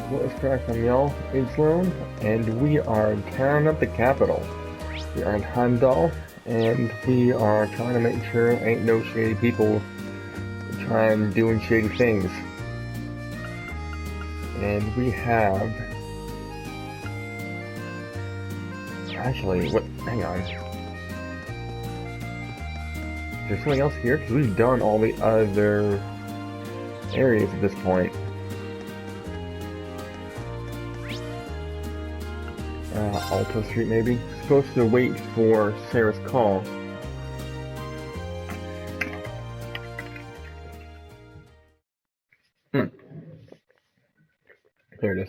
What is cracking, y'all? It's Lone, and we are tearing up the capital. We are in Heimdall, and we are trying to make sure ain't no shady people trying doing shady things. And we have... Actually, what? Hang on. Is there something else here? Because we've done all the other areas at this point. Alto Street, maybe? Supposed to wait for Sarah's call. There it is.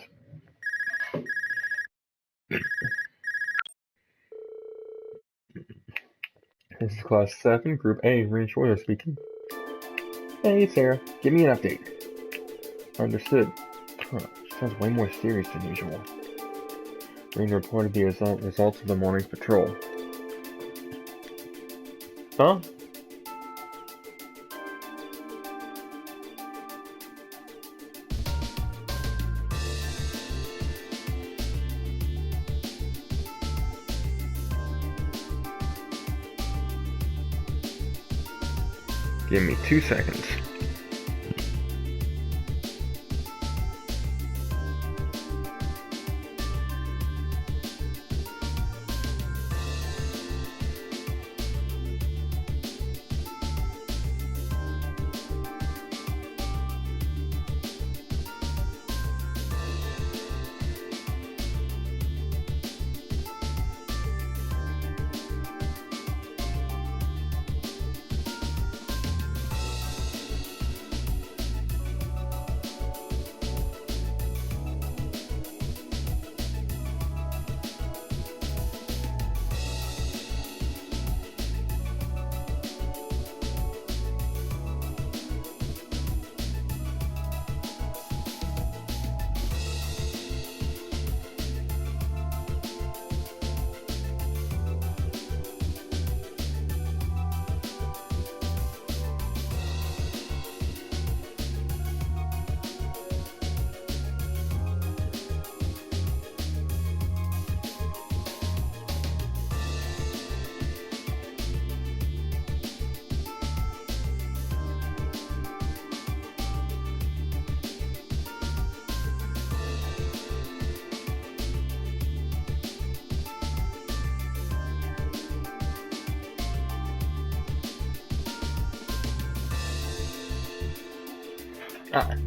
This is Class 7, Group A, Range Warrior speaking. Hey, Sarah. Give me an update. Understood. Huh, she sounds way more serious than usual. Rain reported the results of the morning's patrol. Huh? Give me 2 seconds.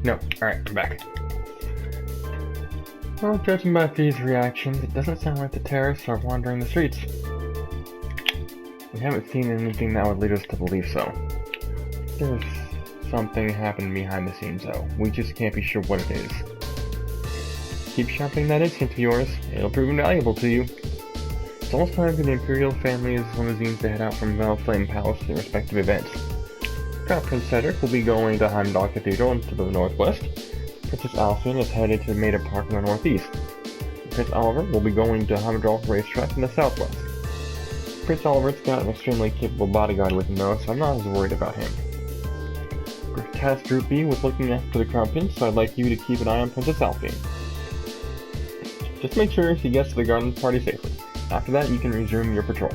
No. Alright, I'm back. Well, judging by these reactions, it doesn't sound like the terrorists are wandering the streets. We haven't seen anything that would lead us to believe so. There's something happening behind the scenes, though. We just can't be sure what it is. Keep sharpening that instinct of yours. It'll prove invaluable to you. It's almost time for the Imperial family's limousines to head out from Alifin Palace to their respective events. Prince Cedric will be going to Heimdall Cathedral to the northwest. Princess Alifin is headed to Maida Park in the northeast. Prince Oliver will be going to Heimdall Racetrack in the southwest. Prince Oliver's got an extremely capable bodyguard with him though, so I'm not as worried about him. Task Group B was looking after the Crown Prince, so I'd like you to keep an eye on Princess Alifin. Just make sure she gets to the garden party safely. After that, you can resume your patrol.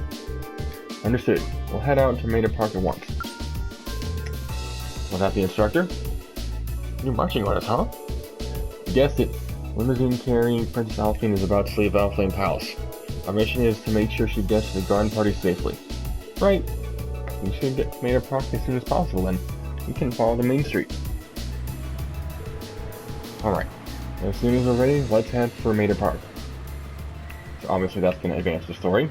Understood. We'll head out to Maida Park at once. Was that the instructor? You're marching on us, huh? You guessed it. Limousine carrying Princess Alifin is about to leave Alifin Palace. Our mission is to make sure she gets to the garden party safely. Right. We should get to Maida Park as soon as possible then. We can follow the main street. Alright. As soon as we're ready, let's head for Maida Park. So obviously that's going to advance the story.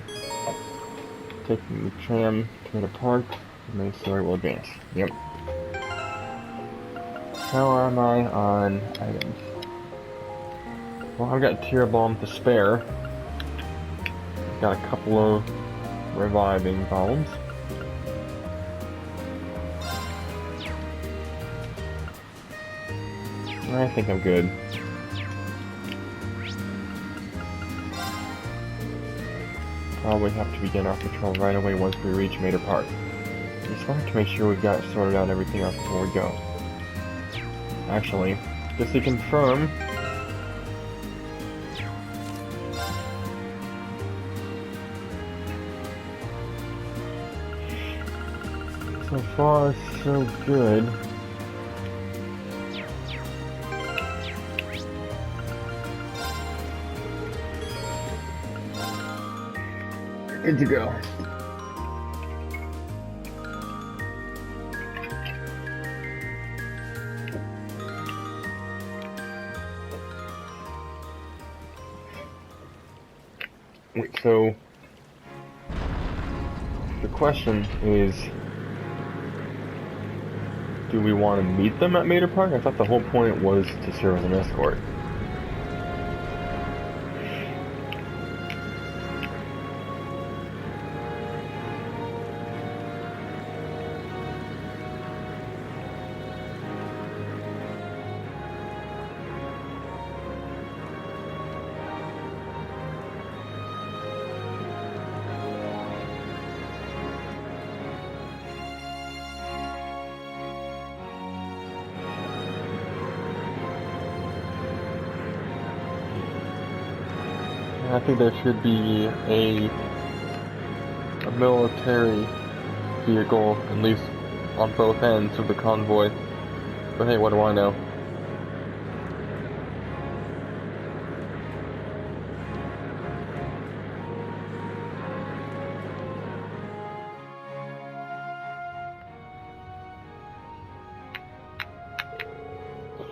Taking the tram to Maida Park, the main story will advance. Yep. How am I on items? Well, I've got Tear Bomb to spare. Got a couple of reviving bombs. I think I'm good. Probably have to begin our patrol right away once we reach Maida Park. It's smart to make sure we've got sorted out everything else before we go. Actually, just to confirm, So far, so good. Good to go. Wait, so the question is, do we want to meet them at Mater Park? I thought the whole point was to serve as an escort. I think there should be a military vehicle, at least on both ends of the convoy. But hey, what do I know?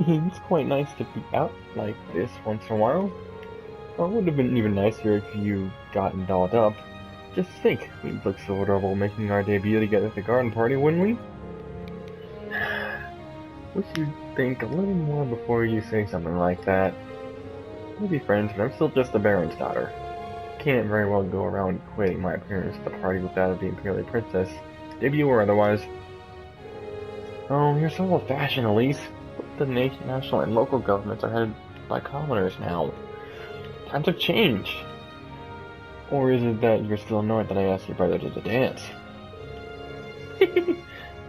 It's quite nice to be out like this once in a while. Well, it would have been even nicer if you gotten dolled up. Just think, we'd look so adorable making our debut together at the garden party, wouldn't we? Wish you'd think a little more before you say something like that. We'll be friends, but I'm still just the Baron's daughter. Can't very well go around equating my appearance at the party with that of the Imperial Princess, debut or otherwise. Oh, you're so old-fashioned, Elise. The national and local governments are headed by commoners now. Times have changed. Or is it that you're still annoyed that I asked your brother to the dance?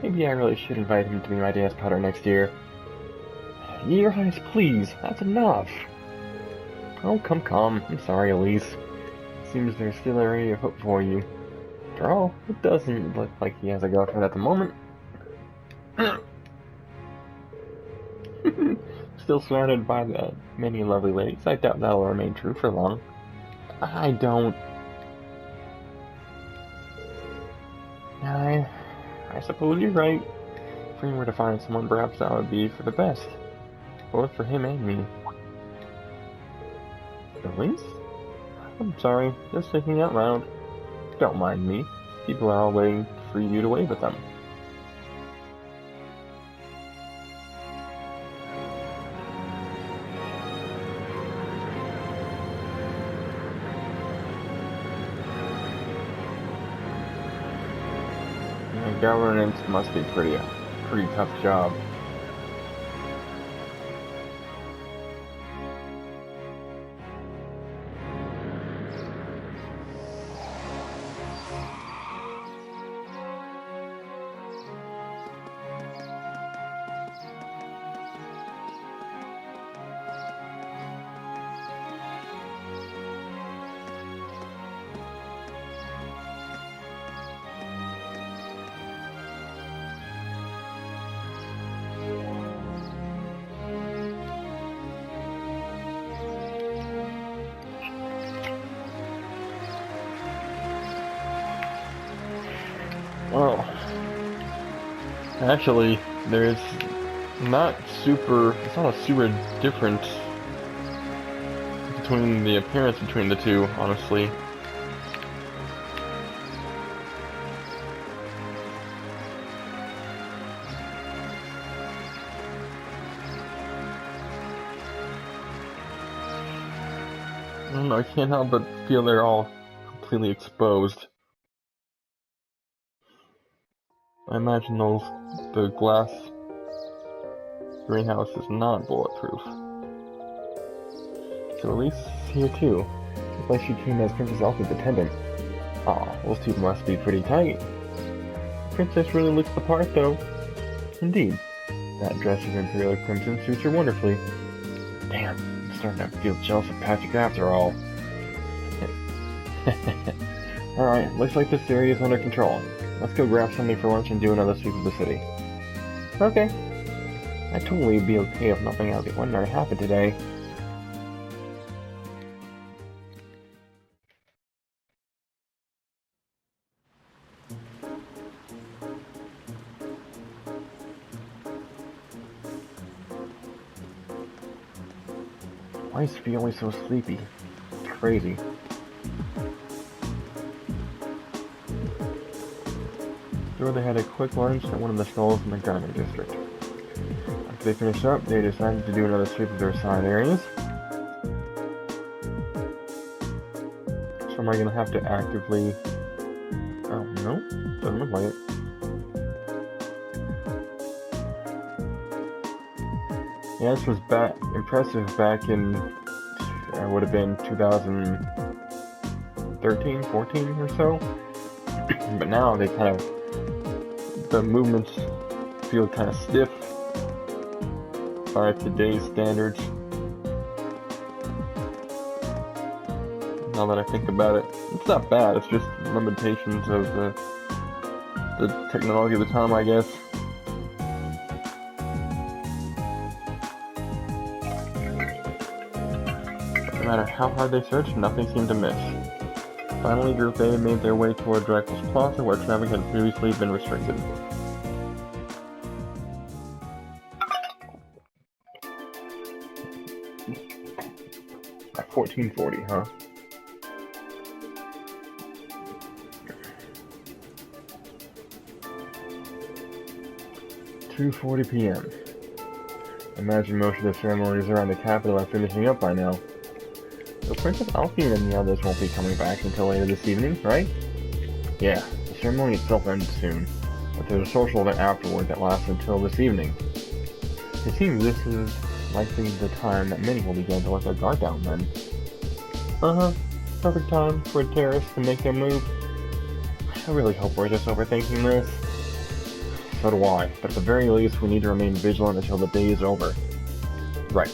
Maybe I really should invite him to be my dance partner next year. Your Highness, please, that's enough. Oh, come. I'm sorry, Elise. Seems there's still a ray of hope for you. After all, it doesn't look like he has a girlfriend at the moment. Still surrounded by the many lovely ladies. I doubt that'll remain true for long. I suppose you're right. If we were to find someone, perhaps that would be for the best. Both for him and me. Elise? I'm sorry, just thinking out loud. Don't mind me. People are all waiting for you to wave at them. Governance must be pretty tough job. Well, actually, it's not a super difference between the appearance between the two, honestly. I don't know, I can't help but feel they're all completely exposed. I imagine the glass greenhouse is not bulletproof. So Elise is here too. Looks like she came as Princess Alpha's attendant. Aw, those two must be pretty tight. The princess really looks the part though. Indeed. That dress of Imperial Crimson suits her wonderfully. Damn, I'm starting to feel jealous of Patrick after all. Alright, looks like this area is under control. let's go grab something for lunch and do another sweep of the city. Okay. I'd totally be okay if nothing out of the ordinary happened today. Why is he always so sleepy? It's crazy. So they had a quick lunch at one of the stalls in the garment district. After they finished up, they decided to do another sweep of their assigned areas. So am I gonna have to actively... Oh, no? Doesn't look like it. Yeah, this was impressive back in, would have been 2013, 14 or so. But now they kind of, the movements feel kind of stiff by today's standards. Now that I think about it, it's not bad, it's just limitations of the technology of the time, I guess. No matter how hard they searched, nothing seemed to miss. Finally, Group A made their way toward Dracula's Plaza, where traffic had previously been restricted. At 1440, huh? (2:40 p.m.) Imagine most of the ceremonies around the capital are finishing up by now. So Princess Alifin and the others won't be coming back until later this evening, right? Yeah, the ceremony itself ends soon, but there's a social event afterward that lasts until this evening. It seems this is likely the time that many will begin to let their guard down then. Perfect time for a terrorist to make their move. I really hope we're just overthinking this. So do I, but at the very least we need to remain vigilant until the day is over. Right.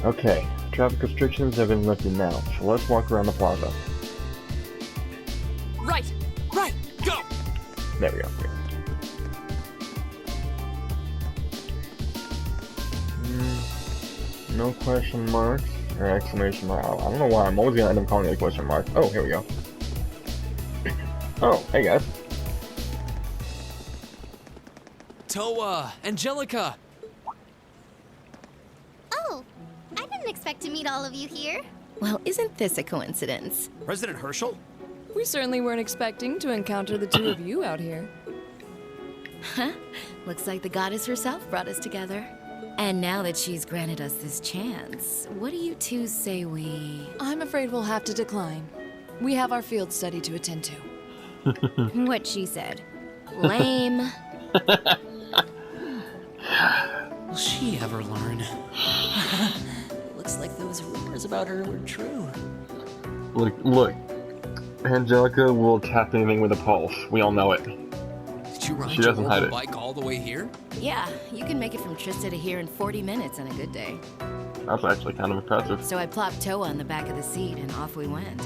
Okay. Traffic restrictions have been lifted now, so let's walk around the plaza. Right, go! There we go. No question marks, or exclamation mark. I don't know why, I'm always gonna end up calling it a question mark. Oh, here we go. Oh, hey guys. Towa, Angelica! Oh, I didn't expect to meet all of you here. Well, isn't this a coincidence? President Herschel? We certainly weren't expecting to encounter the two of you out here. Huh? Looks like the goddess herself brought us together. And now that she's granted us this chance, what do you two say we... I'm afraid we'll have to decline. We have our field study to attend to. What she said. Lame. Will she ever learn? Looks like those rumors about her were true. Look. Angelica will attack anything with a pulse. We all know it. Did you ride She your doesn't hide mobile it. bike all the way here? Yeah, you can make it from Trista to here in 40 minutes on a good day. That's actually kind of impressive. So I plopped Towa on the back of the seat and off we went.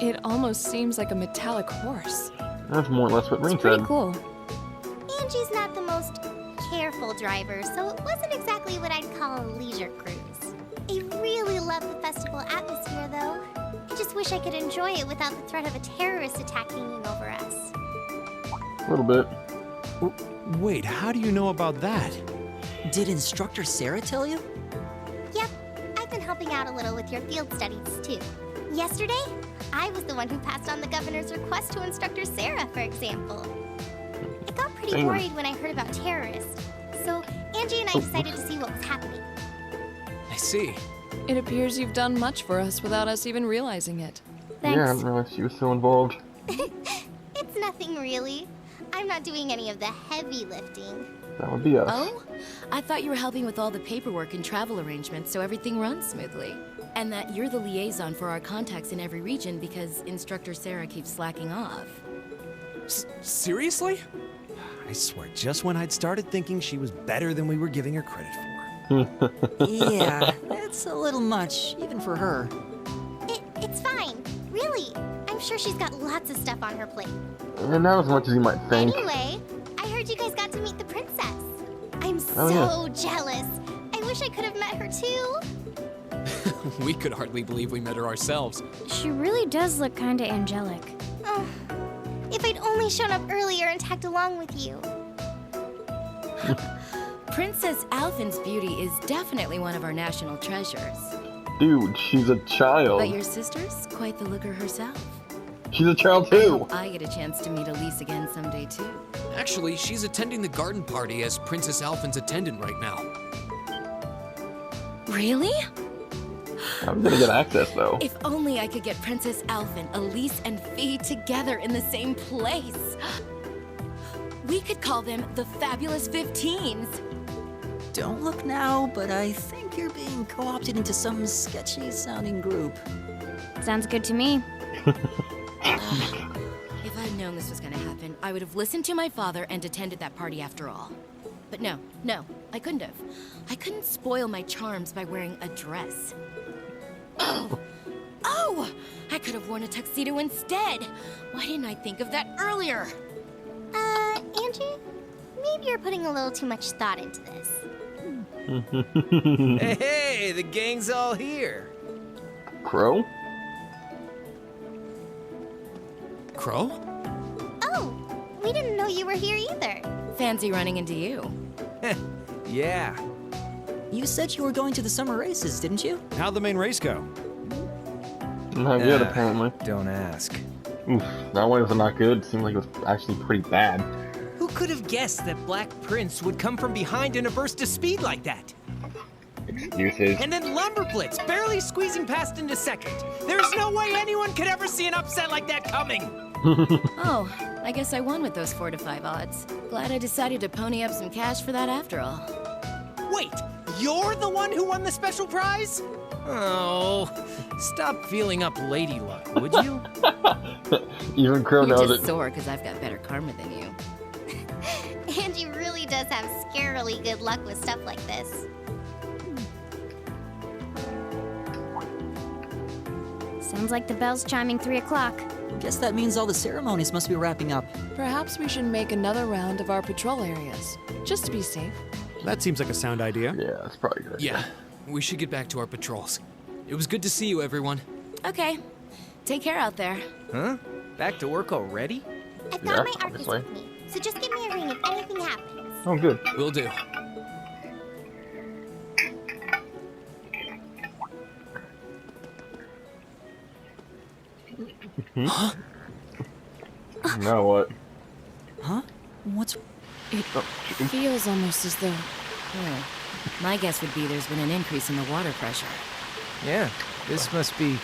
It almost seems like a metallic horse. That's more or less what Ring Pretty said. cool. Angie's not the most careful driver, so it wasn't exactly what I'd call a leisure cruise. I really love the festival atmosphere, though. I just wish I could enjoy it without the threat of a terrorist attack hanging over us. A little bit. Wait, how do you know about that? Did Instructor Sarah tell you? Yep, I've been helping out a little with your field studies, too. Yesterday, I was the one who passed on the governor's request to Instructor Sarah, for example. I got pretty Damn. worried when I heard about terrorists, so Angie and I decided to see what was happening. I see. It appears you've done much for us without us even realizing it. Thanks. Yeah, I didn't realize she was so involved. It's nothing really. I'm not doing any of the heavy lifting. That would be us. Oh? I thought you were helping with all the paperwork and travel arrangements so everything runs smoothly. And that you're the liaison for our contacts in every region because Instructor Sarah keeps slacking off. Seriously? I swear, just when I'd started thinking she was better than we were giving her credit for. Yeah, that's a little much, even for her. It's fine. Really. I'm sure she's got lots of stuff on her plate. And not as much as you might think. Anyway, I heard you guys got to meet the princess. I'm Oh, so jealous. I wish I could have met her too. We could hardly believe we met her ourselves. She really does look kinda angelic. Oh, if I'd only shown up earlier and tagged along with you. Princess Alfin's beauty is definitely one of our national treasures. Dude, she's a child. But your sister's quite the looker herself. She's a child I too. hope I get a chance to meet Elise again someday too. Actually, she's attending the garden party as Princess Alfin's attendant right now. Really? I'm gonna get access though. If only I could get Princess Alfin, Elise, and Fee together in the same place. We could call them the Fabulous 15s. Don't look now, but I think you're being co-opted into some sketchy sounding group. Sounds good to me. If I'd known this was gonna happen, I would have listened to my father and attended that party after all. But no, I couldn't have. I couldn't spoil my charms by wearing a dress. Oh! I could have worn a tuxedo instead. Why didn't I think of that earlier? Angie, maybe you're putting a little too much thought into this. Hey, the gang's all here. Crow? Crow? Oh, we didn't know you were here either. Fancy running into you. Yeah. You said you were going to the summer races, didn't you? How'd the main race go? Not good apparently. Don't ask. Oof, that one was not good. Seemed like it was actually pretty bad. Who could have guessed that Black Prince would come from behind in a burst of speed like that? Excuses. And then Lumberblitz barely squeezing past into second. There's no way anyone could ever see an upset like that coming. Oh, I guess I won with those 4 to 5 odds. Glad I decided to pony up some cash for that after all. Wait, you're the one who won the special prize? Oh, stop feeling up lady luck, would you? Even Crow You're knows just it. sore because I've got better karma than you. Angie really does have scarily good luck with stuff like this. Sounds like the bell's chiming 3 o'clock. Guess that means all the ceremonies must be wrapping up. Perhaps we should make another round of our patrol areas, just to be safe. That seems like a sound idea. Yeah, that's probably good. Yeah, we should get back to our patrols. It was good to see you, everyone. Okay, take care out there. Huh? Back to work already? I've Yeah, got my art piece obviously. with me, so just give me a ring if anything happens. Oh, good. Will do. Now what? Huh? What's... It feels almost as though... My guess would be there's been an increase in the water pressure. Yeah, this must be...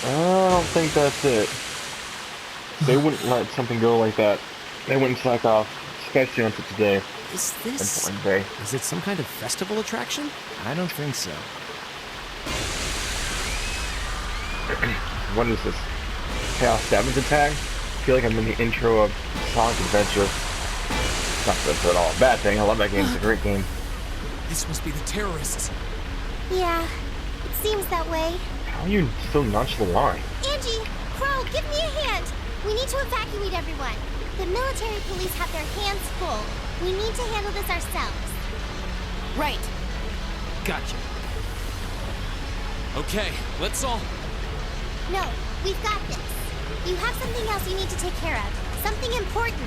I don't think that's it. They wouldn't let something go like that. They wouldn't slack off, especially on such a day. Is this... Important day. Is it some kind of festival attraction? I don't think so. What is this? Class 7's attack? I feel like I'm in the intro of Sonic Adventure. Not good at all. Bad thing. I love that game. It's a great game. This must be the terrorists. Yeah, it seems that way. How are you so nonchalant? Angie, Crow, give me a hand. We need to evacuate everyone. The military police have their hands full. We need to handle this ourselves. Right. Gotcha. Okay, let's all... No, we've got this. You have something else you need to take care of. Something important.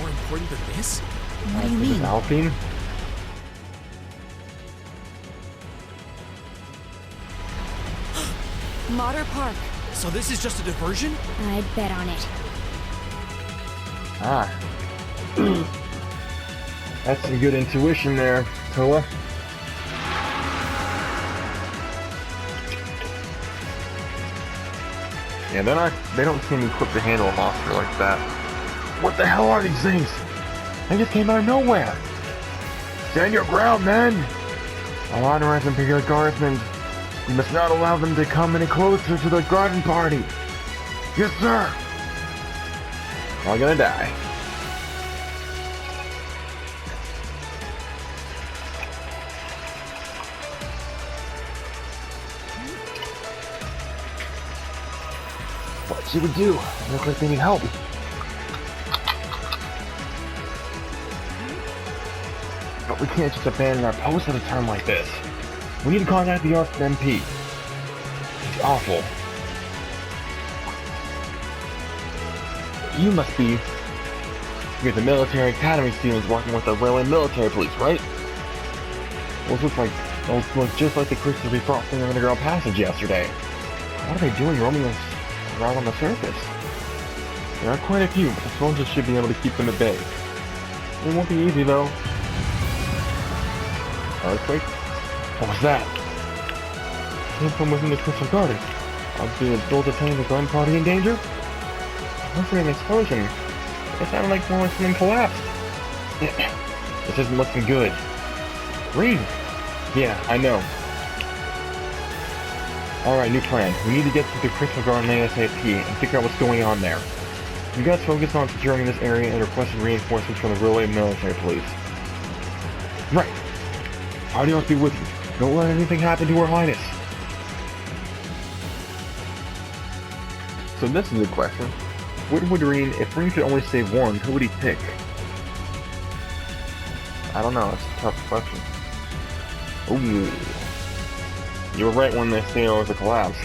More important than this? What do you mean? Alfin? Motter Park. So this is just a diversion? I'd bet on it. Ah. That's some good intuition there, Towa. Yeah, they don't seem equipped to handle a monster like that. What the hell are these things? They just came out of nowhere. Stand your ground, men! Our honor as Imperial Guardsmen, we must not allow them to come any closer to the garden party. Yes, sir! We're all gonna die. she would do. They look like they need help. But we can't just abandon our post at a time like this. We need to contact the Alifin MP. It's awful. You must be... You're the military academy students working with the railway military police, right? Those look just like the creatures we fought from the underground passage yesterday. What are they doing roaming around on the surface? There are quite a few, but the soldiers should be able to keep them at bay. It won't be easy, though. Earthquake? What was that? Came from within the Crystal Garden. Are the adults attending the garden party in danger? Listen to an explosion. It sounded like more like something collapsed. This isn't looking good. Reed! Yeah, I know. Alright, new plan. We need to get to the Crystal Garden ASAP and figure out what's going on there. You guys focus on securing this area and requesting reinforcements from the railway military police. Right. Party must be with you. Don't let anything happen to Her Highness. So this is a question. If Reed could only save one, who would he pick? I don't know, it's a tough question. Ooh. You were right when they say it was a collapse.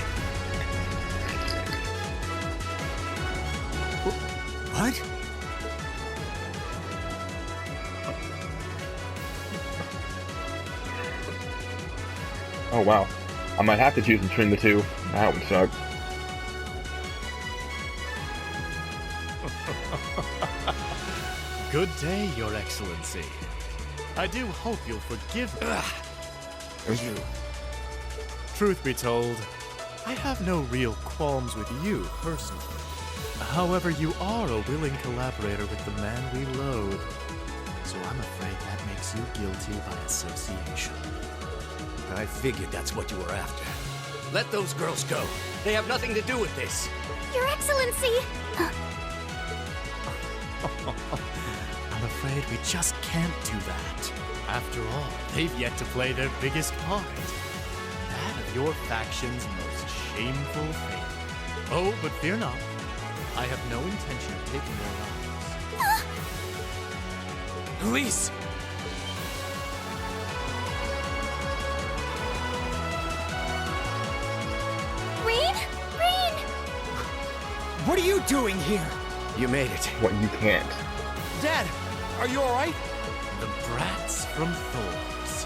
What? Oh wow. I might have to choose between the two. That would suck. Good day, Your Excellency. I do hope you'll forgive you. Truth be told, I have no real qualms with you personally. However, you are a willing collaborator with the man we loathe. So I'm afraid that makes you guilty by association. I figured that's what you were after. Let those girls go. They have nothing to do with this. Your Excellency! I'm afraid we just can't do that. After all, they've yet to play their biggest part. That of your faction's most shameful fate. Oh, but fear not. I have no intention of taking their lives. Elise! What are you doing here? You made it. What you can't. Dad, are you alright? The brats from Thor's.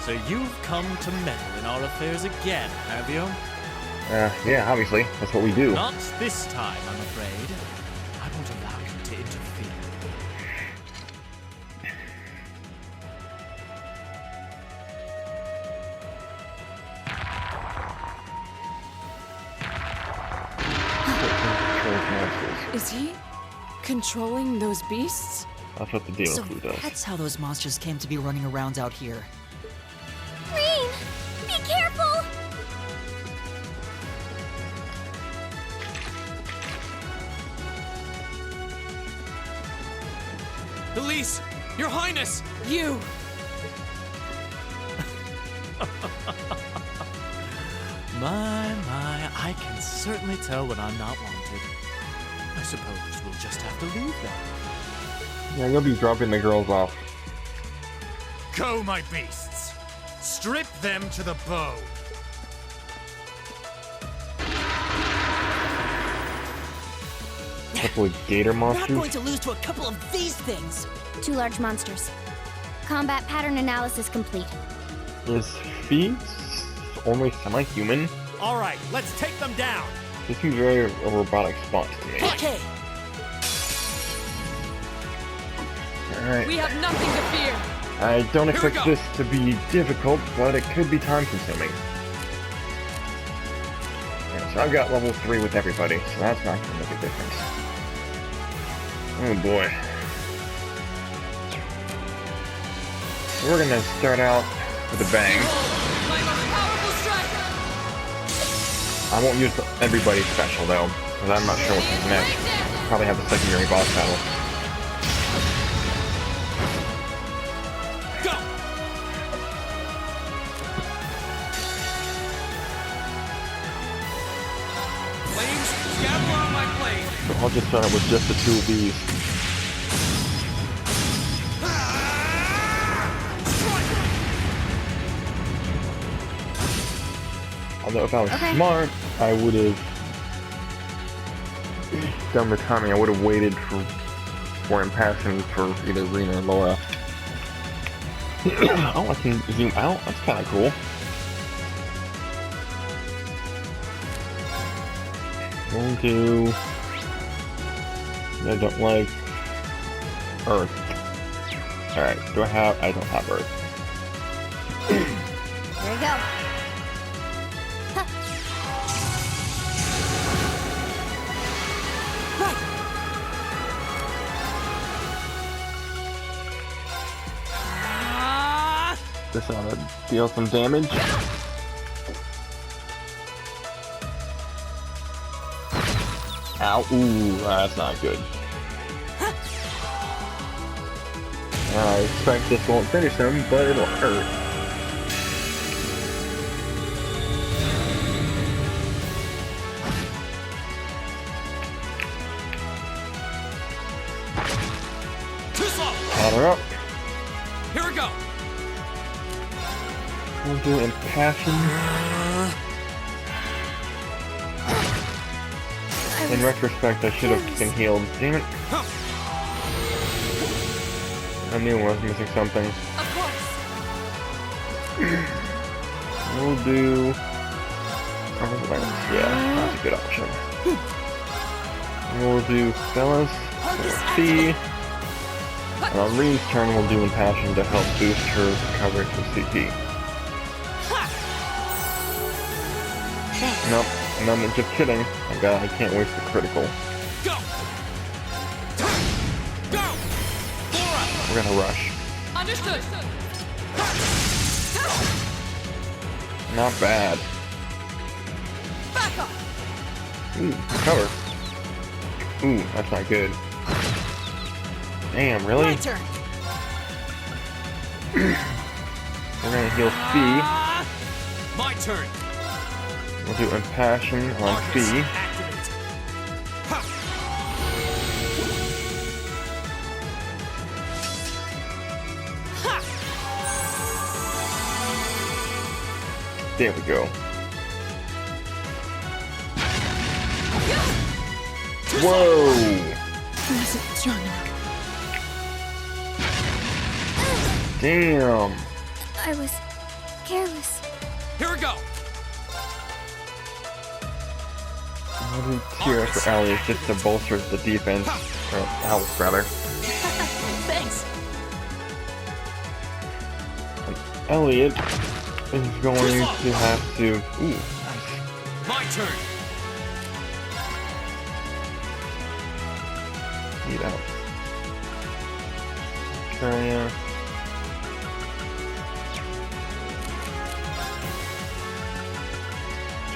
So you've come to meddle in our affairs again, have you? Yeah, obviously. That's what we do. Not this time, I'm afraid. I won't allow you to interfere. Is he controlling those beasts? That's what the deal So who does. that's how those monsters came to be running around out here. Green! Be careful! Elise! Your Highness! You! My, I can certainly tell when I'm not wanted. I suppose we'll just have to leave them. Yeah, you'll be dropping the girls off. Go, my beasts! Strip them to the bone! Couple of gator We're not monsters. going to lose to a couple of these things! 2 large monsters. Combat pattern analysis complete. Is Feats only semi-human? Alright, let's take them down! This seems very a robotic response to me. Okay! Alright. We have nothing to fear! I don't Here we expect go. this to be difficult, but it could be time-consuming. Yeah, so I've got level 3 with everybody, so that's not going to make a difference. Oh boy. We're going to start out with a bang. My most powerful strike! I won't use everybody's special though, because I'm not sure what's next. Probably have a secondary boss battle. Go! Flames, gather up! just start with just the two of these. Although if I was smart, I would have done the timing. I would have waited for impassion for either Rena or Laura. Oh, I can zoom out? That's kind of cool. We'll do... I don't like... Earth. Alright, do I have... I don't have Earth. Here we go. This ought to deal some damage. Ow, ooh, that's not good. I expect this won't finish him, but it'll hurt. Got her up. Here we go. We'll do impassion. In retrospect, I should have been healed. Damn it. I knew I was missing something. Of course. We'll do... Oh, yeah, that's a good option. We'll do Fellas, C. And on Rene's turn, we'll do impassion to help boost her coverage with CP. Nope, no, I'm just kidding. I can't waste the critical. Go! Go! We're gonna rush. Understood. Not bad. Back up. Ooh, cover. Ooh, that's not good. Damn, really? My turn. We're gonna heal C. My turn. We'll do impassion on C. Activate. Ha. There we go. Whoa! Wasn't strong enough. Damn! I was careless. Here we go. I'll do tear for Ellie just to bolster the defense. Or health, rather. Thanks. And Elliot is going to have to... Ooh, nice. My turn. Eat out. Australia.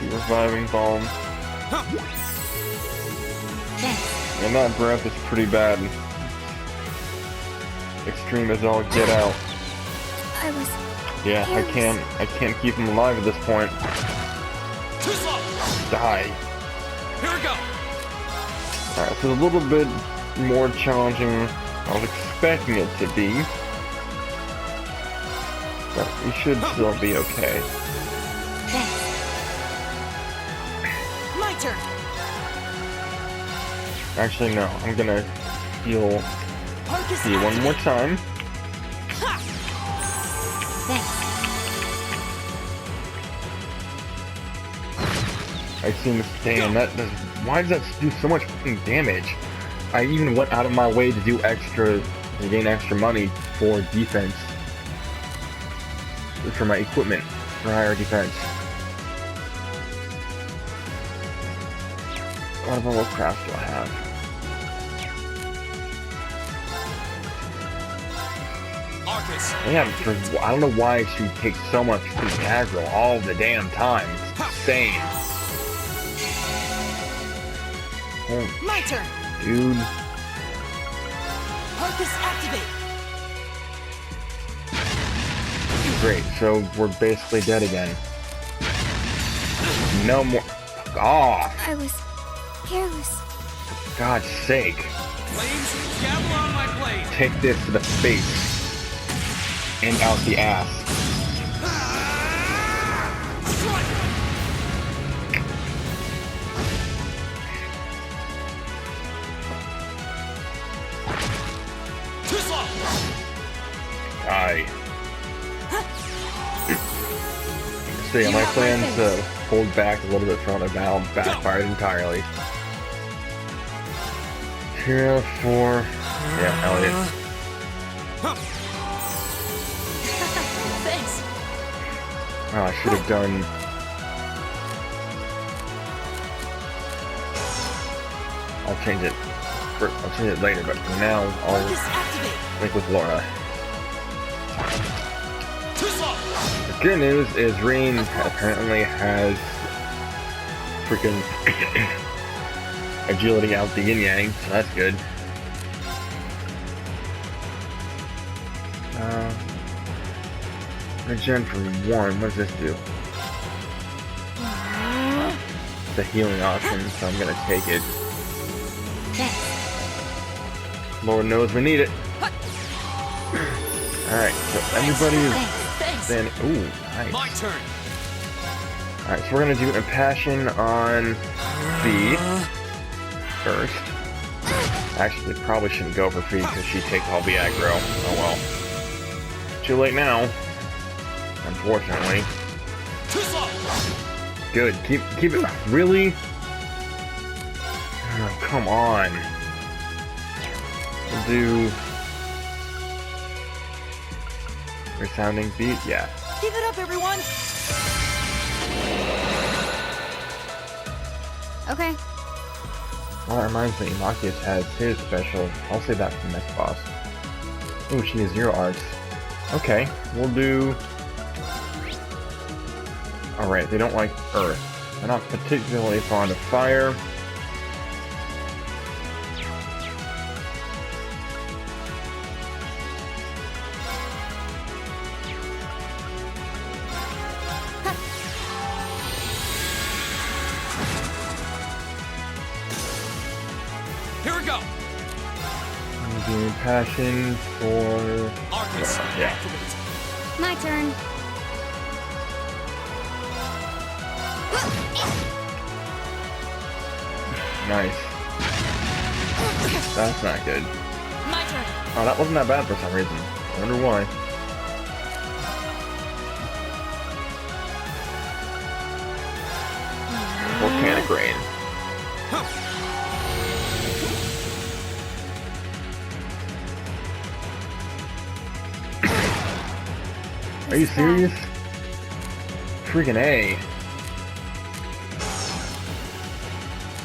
Reviving balm. And that breath is pretty bad. Extreme as all get out. I was Yeah, I can't keep him alive at this point. Too slow. Die. Here we go. Alright, so a little bit more challenging than I was expecting it to be. But we should still be okay. My turn. Actually, no. I'm gonna heal C one more time. I seem to damn that does. Why does that do so much fucking damage? I even went out of my way to do extra, to gain extra money for defense, for my equipment, for higher defense. What level of craft do I have? Arcus. Yeah, I don't know why she takes so much to aggro all the damn time. It's insane. Oh, My turn. dude. Arcus activate. Great, so we're basically dead again. No more. Fuck off. I was careless. God's sake. Flames, gavel on my blade. Take this to the face. And out the ass. Die. So yeah, my plan to hold back a little bit from the battle backfired entirely. 2, 4. Yeah, Elliot. Thanks. Oh, I should have done. I'll change it. I'll change it later, but for now, I'll link with Laura. The good news is Rain apparently has freaking agility out the yin yang, so that's good. Regen for 1. What does this do? The healing option, so I'm gonna take it. Lord knows we need it. Alright, so everybody is standing. Ooh, nice. My turn. Alright, so we're gonna do Impassion on B first. Actually, probably shouldn't go for Fee because she takes all the aggro. Oh well. Too late now. Unfortunately. Good. Keep it. Really? Oh, come on. We'll do resounding beat. Yeah. Give it up, everyone. Okay. Well, that reminds me, Machias has his special. I'll save that for the next boss. Ooh, she has 0 arcs. Okay, we'll do. Alright, they don't like earth. They're not particularly fond of fire. Here we go. I'm doing passion for. Yeah. My turn. Nice. That's not good. My turn. Oh, that wasn't that bad for some reason. I wonder why. Volcanic rain. Are you serious? Freaking A.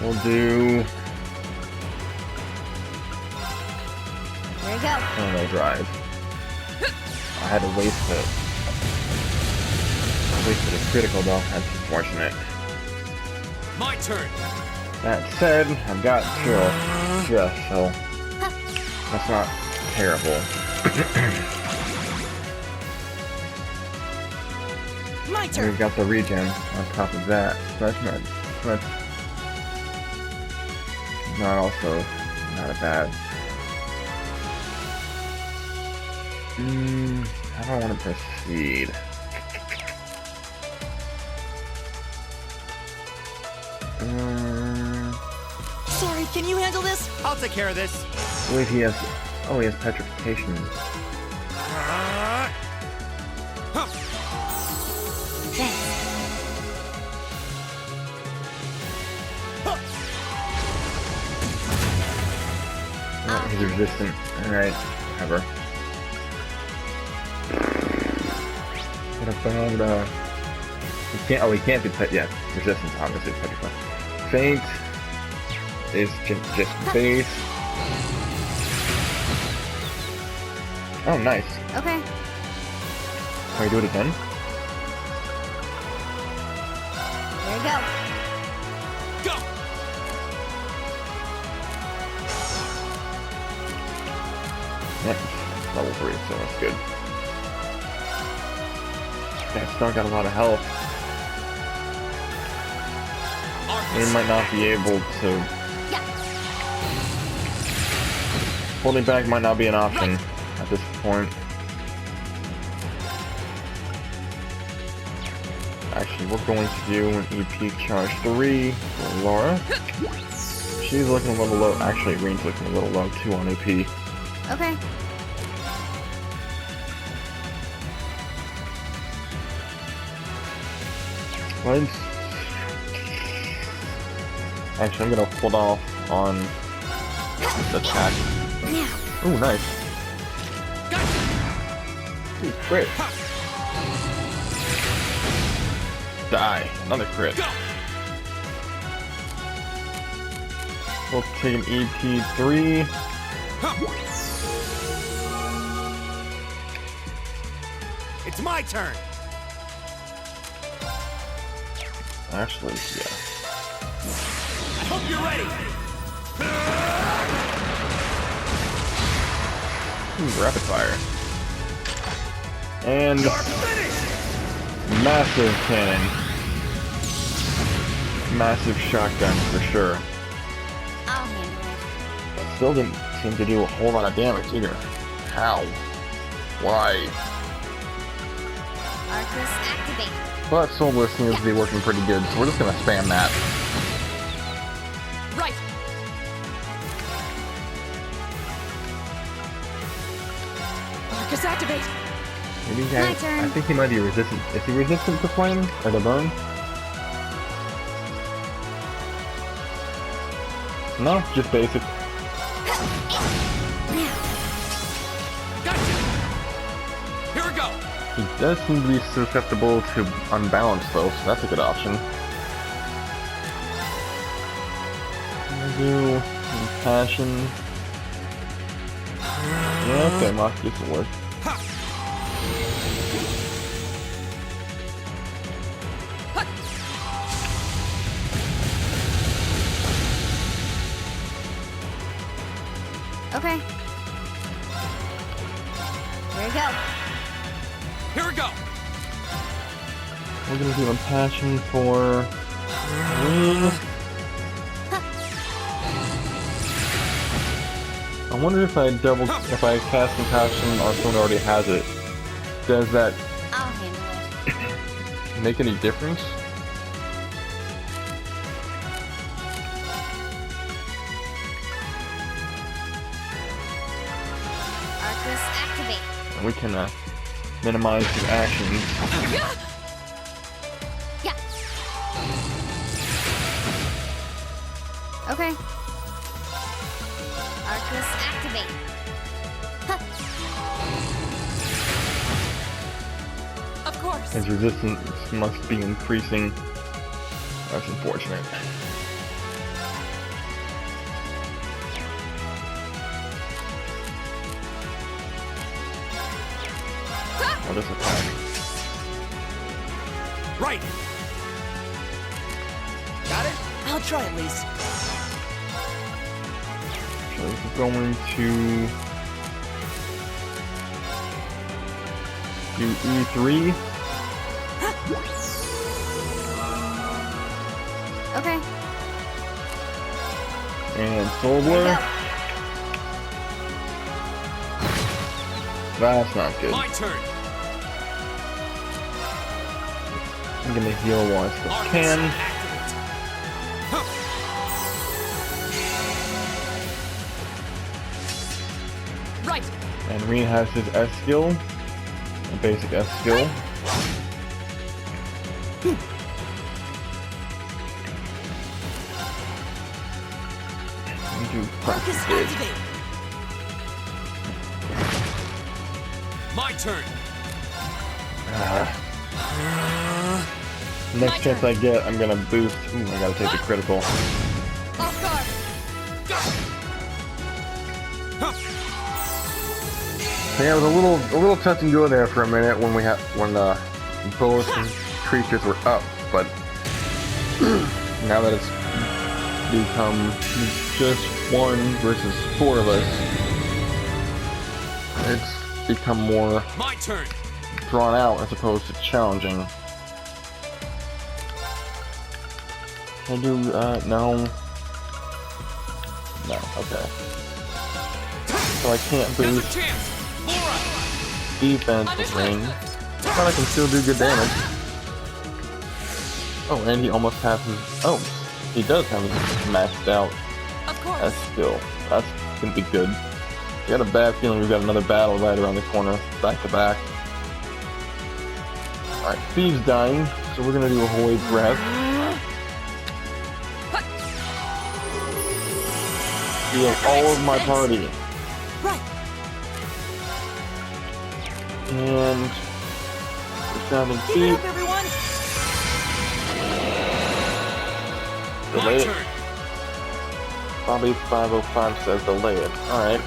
We'll do. There you go. Oh no, drive. I had to waste it. I wasted a critical though. That's unfortunate. My turn. That said, I've got chill, so that's not terrible. My And turn. we've got the regen on top of that. So that's not also not a bad. How do I want to proceed? Sorry, can you handle this? I'll take care of this. I believe he has. Oh, he has petrification. Oh, he's resistant. Alright, whatever. What about, he can't, oh, he can't be yeah, resistance, obviously, petrified. Faint is just base. Oh, nice. Okay. Can we do it again? There you go. Go. Yep, level 3, so that's good. Yeah, still got a lot of health. He might not be able to Holding back might not be an option at this point. Actually, we're going to do an EP charge 3 for Laura. She's looking a little low. Actually, Reen's looking a little low too on AP. Okay. Let's... Actually, I'm gonna hold off on the attack. Ooh, nice. Ooh, crit. Die. Another crit. We'll take an EP3. It's my turn. Actually, yeah. I hope you're ready. Ooh, rapid fire. And You're finished. massive cannon. Massive shotgun for sure. I'll handle it. But still didn't seem to do a whole lot of damage either. How? Why? Arcus activate. But Solar seems to be working pretty good, so we're just gonna spam that. Right. Arcus activate. Maybe he My turn. I think he might be resistant. Is he resistant to flame or the burn? No, just basic. Gotcha. Here we go. He does seem to be susceptible to unbalance though, so that's a good option. I'm gonna do passion. Yeah, okay, Mock, this will work. Okay. Here we go. Here we go. We're gonna do a passion for Reen. I wonder if I cast compassion or someone already has it. Does that I'll handle it. make any difference? Arcus activate. And we can minimize his actions. Yeah. Okay. Arcus activate. Of course. His resistance must be increasing. That's unfortunate. Oh, this attack. Right. Got it? I'll try at least. So we're going to do E3. Okay. And Soul Blur. That's not good. My turn. I'm gonna heal while I still Arcus can. activate. Huh. Right. And Reen has his S skill. A basic S skill. And do Arcus practice gauge. activate. My turn. Next chance I get, I'm gonna boost. Ooh, I gotta take the critical. Off guard. So yeah, it was a little touch and go there for a minute when both creatures were up, but now that it's become just 1 versus 4 of us, it's become more My turn. drawn out as opposed to challenging. Can I do, no. No, okay. so I can't boost defense with range. But I can still do good damage. Oh, and he almost has his... Oh, he does have his maxed out. That's skill. That's gonna be good. I got a bad feeling we've got another battle right around the corner, back to back. Alright, Thief's dying, so we're gonna do a holy breath. Heal all of my party. And we're 7 feet. Delay it. Bobby 505 says delay it. Alright.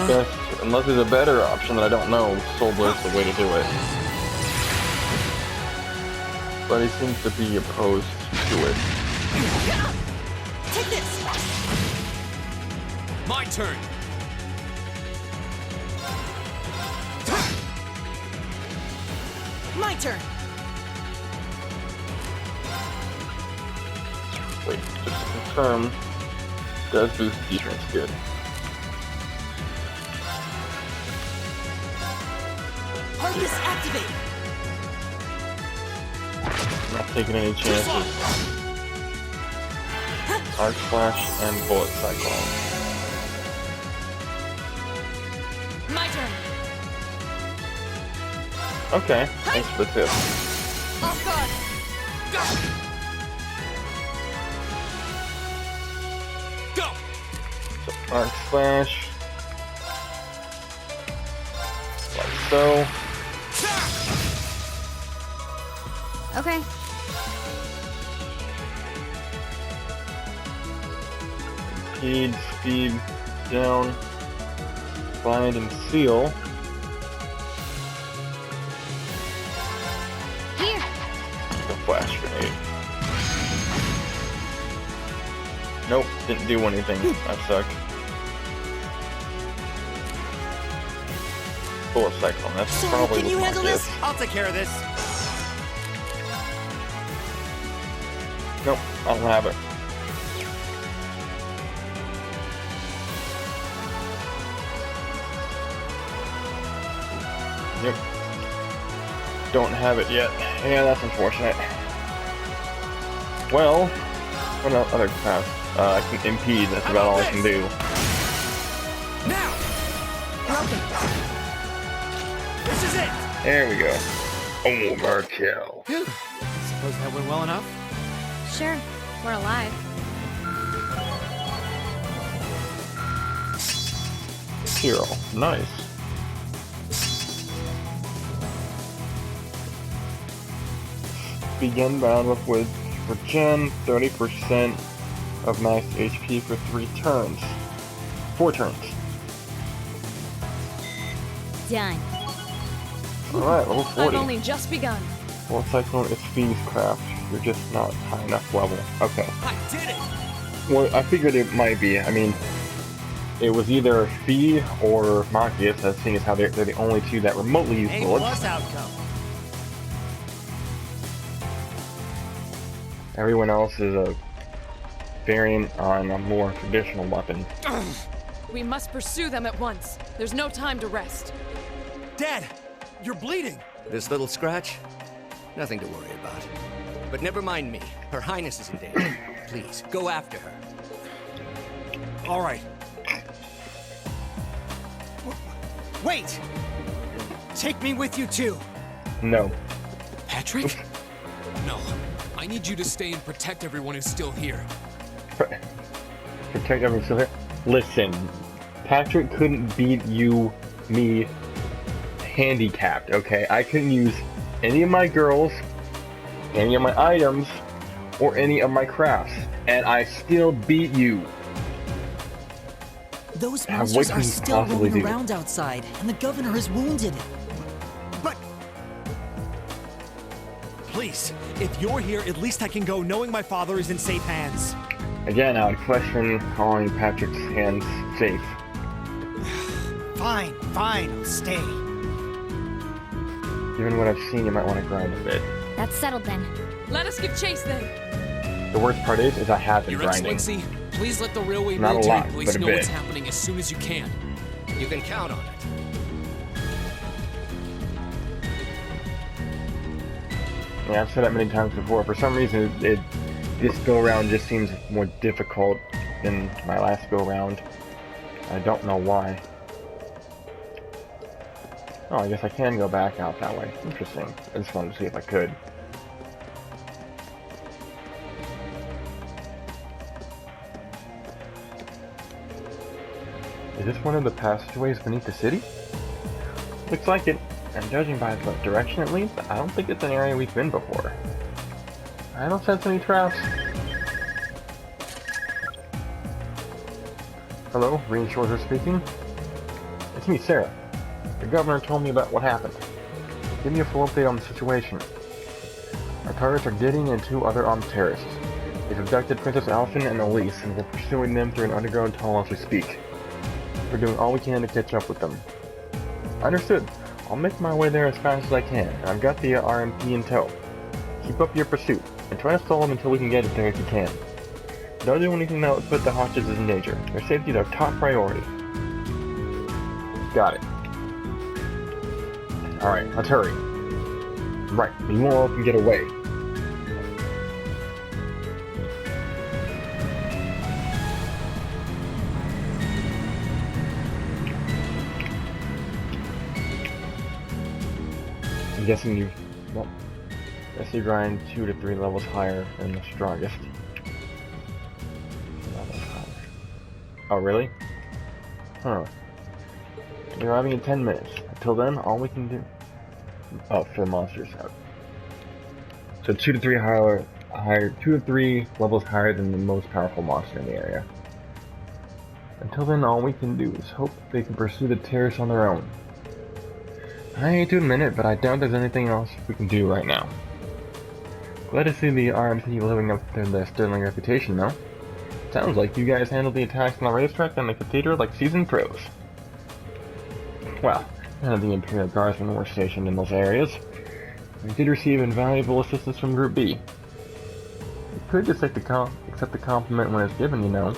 Best, unless there's a better option that I don't know, Soul Blade's the way to do it. But he seems to be opposed to it. Take this. My turn. My turn. Wait, just to confirm, does boost defense good. Harvest activate. Not taking any chances. Arc Flash and Bullet Cyclone. My turn. Okay, thanks for the tip. Off guard. Go. So, Arc Flash. Like so. Okay. Speed down. Bind and seal. Here. The flash grenade. Nope, didn't do anything. That sucked. Bullet Cyclone, that's probably can you what handle mine this? is. I'll take care of this. Nope, I don't have it. Yep. Don't have it yet. Yeah, that's unfortunate. Well, what other path? I can impede, that's about all I can do. Now. This is it. There we go. Overkill. Phew. Suppose that went well enough? Sure. We're alive. Hero. Nice. Begin battle with regen, 30% of max HP for 4 turns. Done. Alright, level 40. I've only just begun. Well, Cyclone is Fiend's Craft. You're just not high enough level. Okay. I did it. Well, I figured it might be. I mean, it was either Fee or Machias, as seeing as how they're the only two that remotely use bullets. Outcome. Everyone else is a variant on a more traditional weapon. We must pursue them at once. There's no time to rest. Dad, you're bleeding. This little scratch? Nothing to worry about. But never mind me. Her Highness is in danger. Please, go after her. All right. Wait. Take me with you too. No. Patrick? No. I need you to stay and protect everyone who's still here. Protect everyone still here. Listen, Patrick couldn't beat me handicapped, okay? I couldn't use any of my girls, any of my items, or any of my crafts, and I still beat you. Those What monsters can are you still possibly roaming do? around outside, and the governor is wounded. But please, if you're here, at least I can go knowing my father is in safe hands. Again, I would question calling Patrick's hands safe. Fine, I'll stay. Given what I've seen, you might want to grind a bit. That's settled then. Let us give chase then. the worst part is I have been Your grinding. Excellency, please let the Railway Not a military lot, police but a know bit. what's happening as soon as you can. You can count on it. Yeah, I've said that many times before. For some reason, this go-round just seems more difficult than my last go-round. I don't know why. Oh, I guess I can go back out that way. Interesting. I just wanted to see if I could. Is this one of the passageways beneath the city? Looks like it. And judging by the direction it leads, I don't think it's an area we've been before. I don't sense any traps. Hello, Reinsurer speaking. It's me, Sarah. The governor told me about what happened. Give me a full update on the situation. Our targets are Gideon and 2 other armed terrorists. They've abducted Princess Alifin and Elise, and we're pursuing them through an underground tunnel as we speak. We're doing all we can to catch up with them. Understood. I'll make my way there as fast as I can, and I've got the RMP in tow. Keep up your pursuit, and try to stall them until we can get it there if you can. Don't do anything that would put the hostages in danger. Their safety is our top priority. Got it. Alright, let's hurry. Right, we won't all can get away. I'm guessing you... well, guess you grind 2 to 3 levels higher than the strongest. Oh, really? Huh. We're arriving in 10 minutes. Until then, all we can do... oh, for the monsters. So 2 to 3 higher, 2 to 3 levels higher than the most powerful monster in the area. Until then, all we can do is hope they can pursue the terrorists on their own. I hate to admit it, but I doubt there's anything else we can do right now. Glad to see the RMC living up to their sterling reputation, though. Sounds like you guys handled the attacks on the racetrack and the cathedral like seasoned pros. Well, none of the Imperial Guardsmen were stationed in those areas. We did receive invaluable assistance from Group B. You could just accept the compliment when it's given, you know.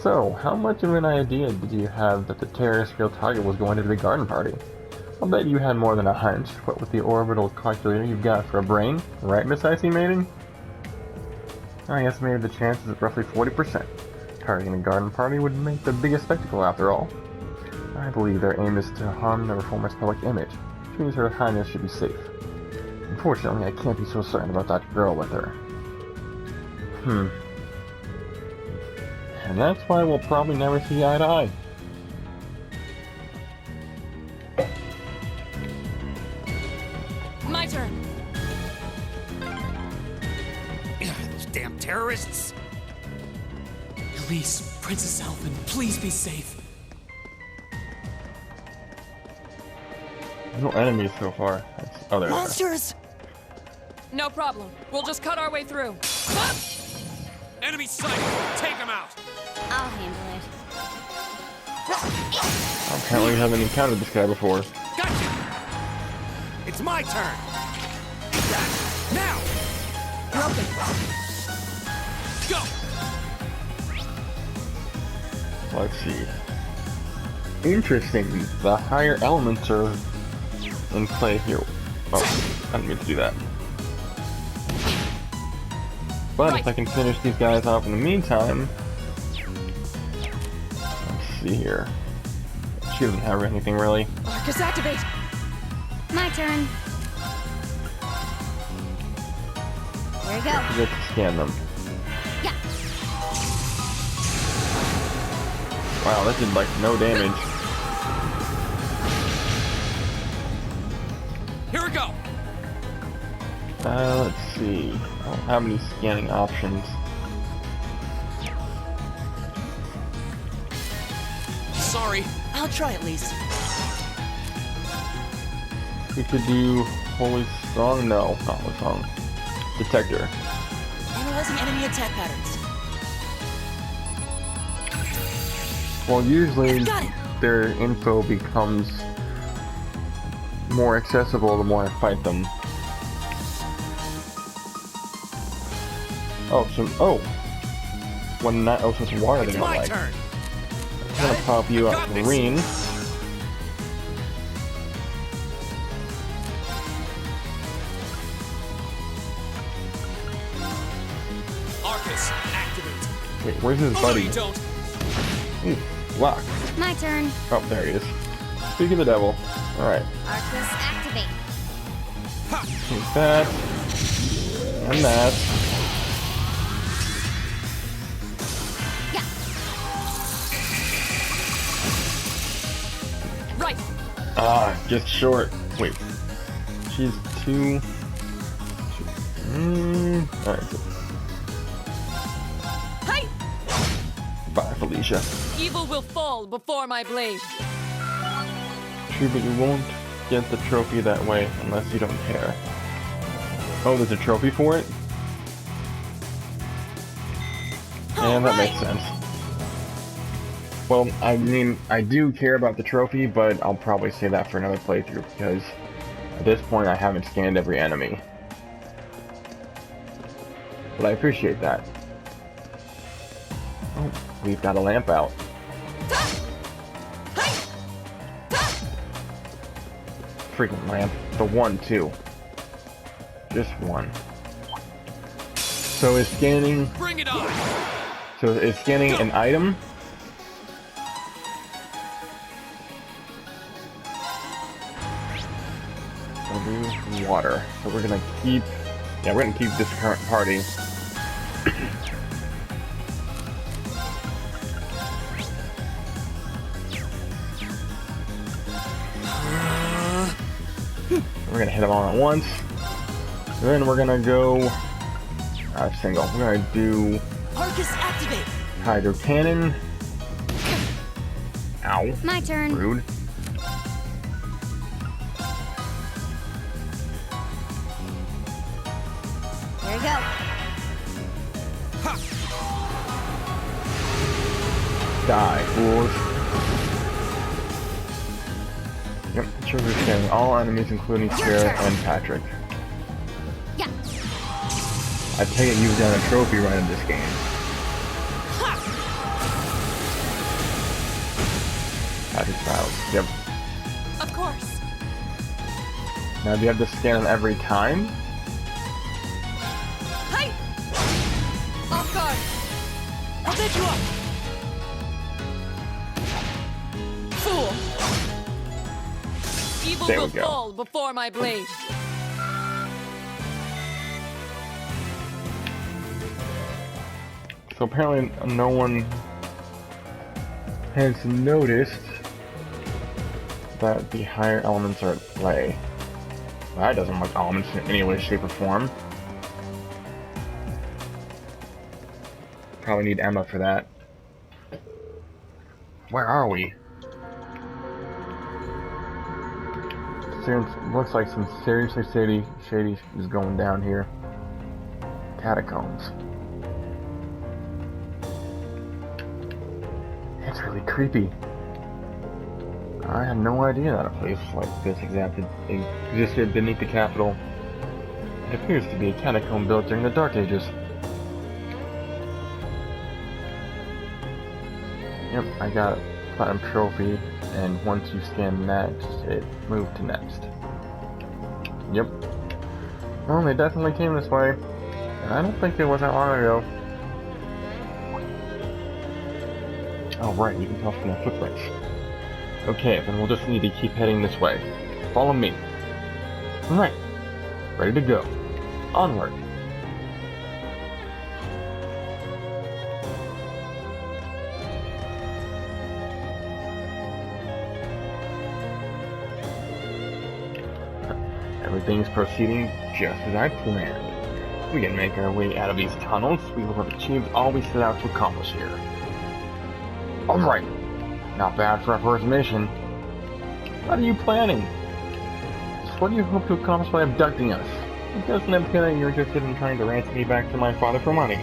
So, how much of an idea did you have that the terrorist real target was going to the garden party? I'll bet you had more than a hunch. What with the orbital calculator you've got for a brain, right, Miss Icy Maiden? I estimated the chances at roughly 40%. Targeting a garden party would make the biggest spectacle after all. I believe their aim is to harm the Reformer's public image, which means Her Highness should be safe. Unfortunately, I can't be so certain about that girl with her. And that's why we'll probably never see eye to eye. My turn. Those damn terrorists! Elise, Princess Alifin, please be safe. No enemies so far. Oh, there. Monsters! No problem. We'll just cut our way through. Enemy sight! Take him out! I'll handle it. Apparently we haven't encountered this guy before. Gotcha! It's my turn! Now! You're open. Go! Let's see. Interesting. The higher elements are in play here. Oh, I didn't mean to do that. But if I can finish these guys off in the meantime... let's see here. She doesn't have anything really. Arcus activate. My turn. Here we go. I get to scan them. Yeah. Wow, that did like no damage. Here we go! Let's see. I don't have any scanning options. Sorry. I'll try at least. We could do Holy Song? No, not Holy Song. Detector. Analyzing enemy attack patterns. Well, usually Got it. their info becomes more accessible the more I fight them. Oh, so when that so it's water they It's don't my like. turn. I'm gonna pop you I up got this. green. Arcus, activate. Wait, where's his Oh, no, buddy? you don't. Ooh, lock. My turn. Oh, there he is. Speak of the devil. Alright. Arcus, activate. Take that. And that. Yeah. Right. Ah, just short. Wait. She's too... Alright. Hey! Bye, Felicia. Evil will fall before my blade. True, but you won't get the trophy that way unless you don't care. Oh, there's a trophy for it? And that makes sense. Well, I mean, I do care about the trophy, but I'll probably say that for another playthrough, because at this point I haven't scanned every enemy. But I appreciate that. Oh, we've got a lamp out. Freaking lamp. The one, too. Just one. So is scanning... Bring it on. So is scanning an item? I'll do water. So we're gonna keep... Yeah, we're gonna keep this current party. We're gonna hit them all at once. Then we're gonna go single. We're gonna do Arcus, activate. hydro cannon. Ow. My turn. Rude. Here we go. Die, fools. Yep, trigger scanning all enemies including Sarah and Patrick. Yeah. I take it you've done a trophy run in this game. Patrick's battles. Yep. Of course. Now do you have to scan them every time? Hey! Off guard. I'll take you up. Fool. Evil There will we go. fall before my blade. So apparently no one has noticed that the higher elements are at play. That doesn't look elements in any way, shape, or form. Probably need Emma for that. Where are we? Seems looks like some seriously shady is going down here. Catacombs. It's really creepy. I had no idea that a place like this existed beneath the capital. It appears to be a catacomb built during the Dark Ages. Yep, I got a platinum trophy, and once you scan next, it moved to next. Yep. Well, they definitely came this way, and I don't think it was that long ago. Oh right, you can tell from the footprints. Okay, then we'll just need to keep heading this way. Follow me. Alright. Ready to go. Onward. Everything's proceeding just as I planned. We can make our way out of these tunnels. We will have achieved all we set out to accomplish here. Alright. Not bad for our first mission. What are you planning? So what do you hope to accomplish by abducting us? It doesn't appear that you're interested in trying to ransom me back to my father for money.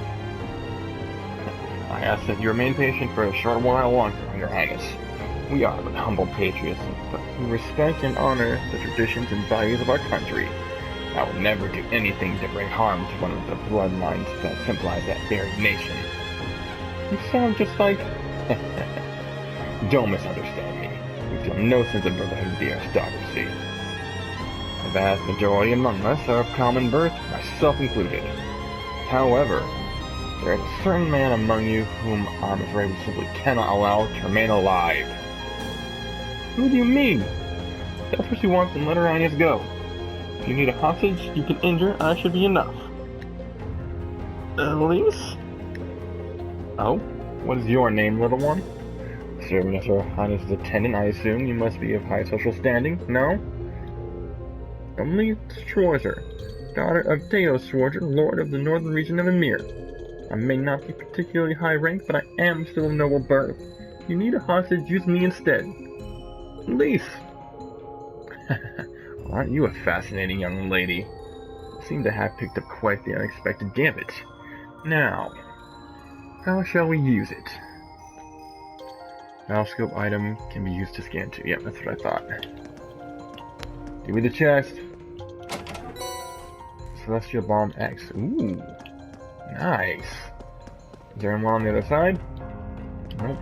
I ask that you remain patient for a short while longer, Your Highness. We are but humble patriots, but we respect and honor the traditions and values of our country. I would never do anything to bring harm to one of the bloodlines that symbolize that very nation. You sound just like... Don't misunderstand me. We feel no sense of brotherhood with the aristocracy. The vast majority among us are of common birth, myself included. However, there is a certain man among you whom I'm afraid we simply cannot allow to remain alive. Who do you mean? Tell us what she wants and let her highness go. If you need a hostage you can injure, I should be enough. Elise? Oh? What is your name, little one? Serving as her highness's attendant, I assume you must be of high social standing, no? Elise Schwarzer, daughter of Theo Schwarzer, lord of the northern region of Emir. I may not be particularly high rank, but I am still of noble birth. If you need a hostage, use me instead. Elise! Aren't you a fascinating young lady? You seem to have picked up quite the unexpected gambit. Now, how shall we use it? Valscope item can be used to scan too. Yep, that's what I thought. Give me the chest. Celestial Bomb X. Ooh. Nice. Is there anyone on the other side? Nope.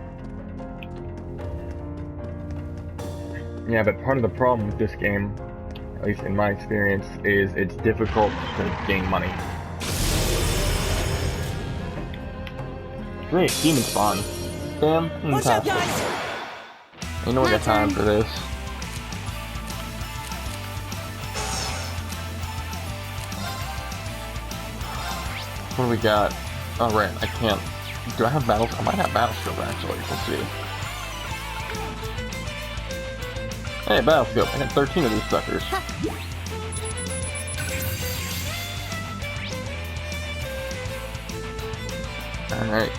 Yeah, but part of the problem with this game, at least in my experience, is it's difficult to gain money. Great, demon spawn. Fantastic. Ain't no one got time for this. What do we got? Oh right, I can't. Do I have battles? I might have Battlescope actually. We'll see. Hey, Battlescope. I got 13 of these suckers. Alright.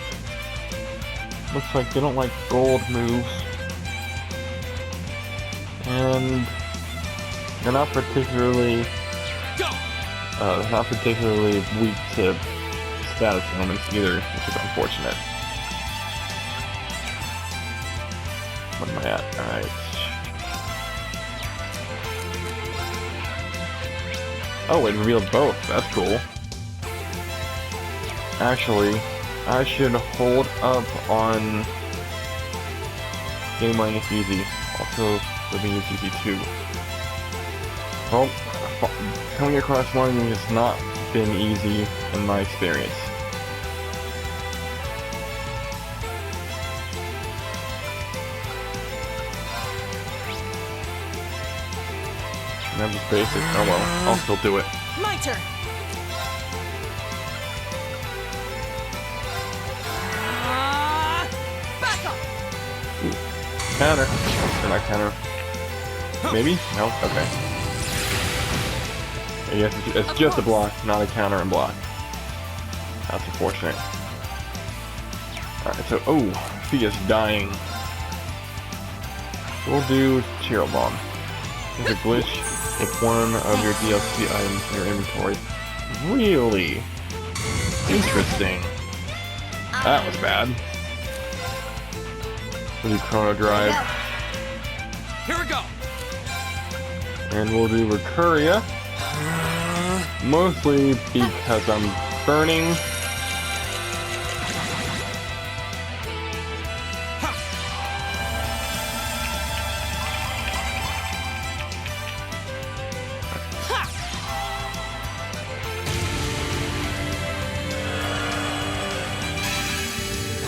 Looks like they don't like gold moves. And they're not particularly weak to status elements either, which is unfortunate. What am I at? Alright. Oh, it revealed both. That's cool. Actually, I should hold up on Game Line is easy. Also, living is easy too. Well, coming across one has not been easy in my experience. And I'm just basic. Oh well, I'll still do it. My turn. Back up. Ooh. Counter. Or not counter. Maybe? No? Okay. I guess it's just a block, not a counter and block. That's unfortunate. Alright, so, oh, he is dying. We'll do Chill Bomb. There's a glitch if one of your DLC items in your inventory. Really? Interesting. That was bad. We'll do Chrono Drive. Here we go. And we'll do Recuria. Mostly because I'm burning.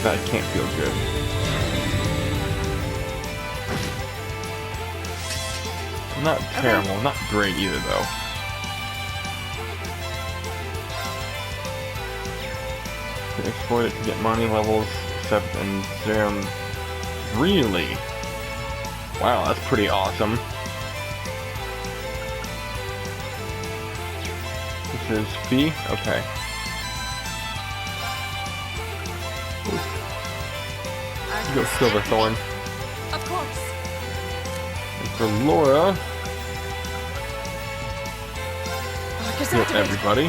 That can't feel good. Not terrible, not great either though. Can exploit it to get money levels 7 and 0. Really? Wow, that's pretty awesome. This is B? Okay. Go Silverthorn. Of course. And for Laura, heal everybody.